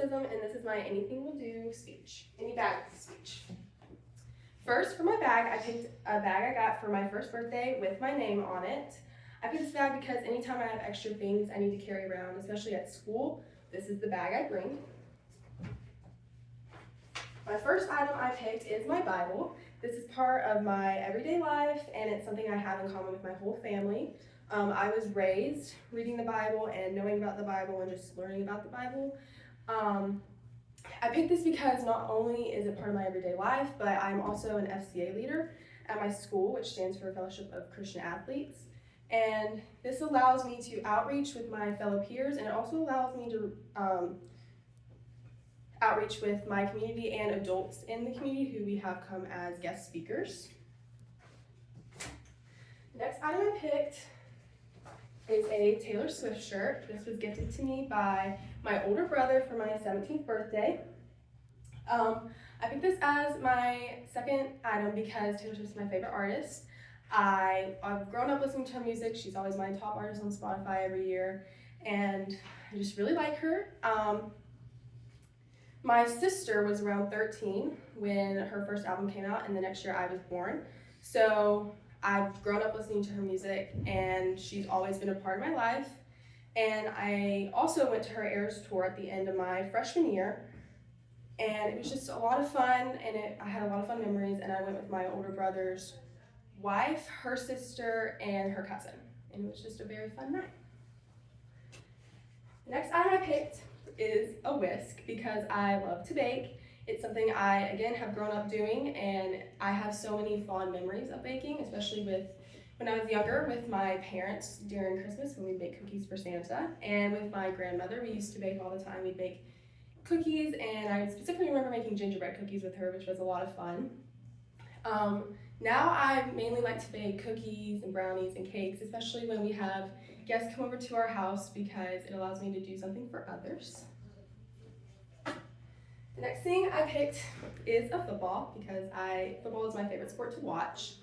Catholicism, and this is my Anything Will Do speech, any bag speech. First, for my bag, I picked a bag I got for my first birthday with my name on it. I picked this bag because anytime I have extra things I need to carry around, especially at school, this is the bag I bring. My first item I picked is my Bible. This is part of my everyday life, and it's something I have in common with my whole family. I was raised reading the Bible and knowing about the Bible and just learning about the Bible. I picked this because not only is it part of my everyday life, but I'm also an FCA leader at my school, which stands for Fellowship of Christian Athletes. And this allows me to outreach with my fellow peers, and it also allows me to outreach with my community and adults in the community who we have come as guest speakers. The next item I picked is a Taylor Swift shirt. This was gifted to me by my older brother for my 17th birthday. I picked this as my second item because Taylor Swift is my favorite artist. I've grown up listening to her music. She's always my top artist on Spotify every year, and I just really like her. My sister was around 13 when her first album came out, and the next year I was born. So I've grown up listening to her music, and she's always been a part of my life. And I also went to her Eras tour at the end of my freshman year, and it was just a lot of fun, and I had a lot of fun memories, and I went with my older brother's wife, her sister, and her cousin, and it was just a very fun night. The next item I picked is a whisk because I love to bake. It's something I, again, have grown up doing, and I have so many fond memories of baking, especially with when I was younger with my parents during Christmas when we bake cookies for Santa, and with my grandmother. We used to bake all the time. We'd bake cookies, and I specifically remember making gingerbread cookies with her, which was a lot of fun. Now I mainly like to bake cookies and brownies and cakes, especially when we have guests come over to our house because it allows me to do something for others. The next thing I picked is a football because football is my favorite sport to watch.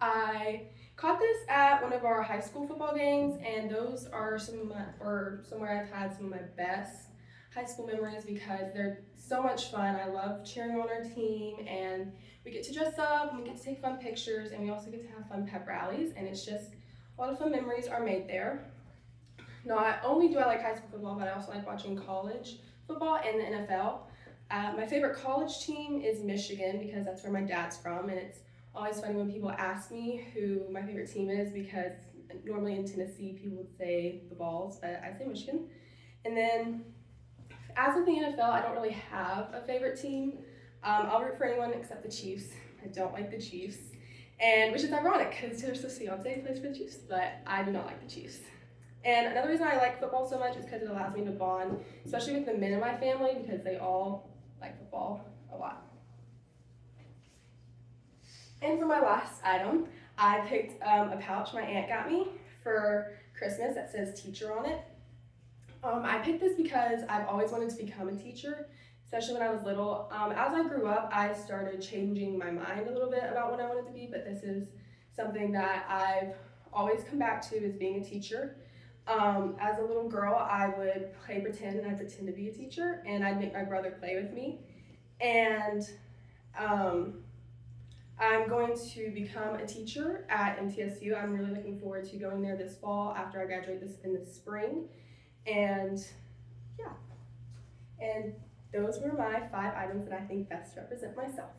I caught this at one of our high school football games, and those are somewhere I've had some of my best high school memories because they're so much fun. I love cheering on our team, and we get to dress up, and we get to take fun pictures, and we also get to have fun pep rallies, and it's just a lot of fun memories are made there. Not only do I like high school football, but I also like watching college football and the NFL. My favorite college team is Michigan because that's where my dad's from, and it's always funny when people ask me who my favorite team is because normally in Tennessee people would say the Vols, but I say Michigan. And then as with the NFL, I don't really have a favorite team. I'll root for anyone except the Chiefs. I don't like the Chiefs, and which is ironic because Taylor Swift's fiance plays for the Chiefs, but I do not like the Chiefs. And another reason I like football so much is because it allows me to bond, especially with the men in my family because they all like football a lot. And for my last item, I picked a pouch my aunt got me for Christmas that says teacher on it. I picked this because I've always wanted to become a teacher, especially when I was little. As I grew up, I started changing my mind a little bit about what I wanted to be, but this is something that I've always come back to is being a teacher. As a little girl, I would play pretend, and I'd pretend to be a teacher, and I'd make my brother play with me. And I'm going to become a teacher at MTSU. I'm really looking forward to going there this fall after I graduate in the spring. And yeah, and those were my 5 items that I think best represent myself.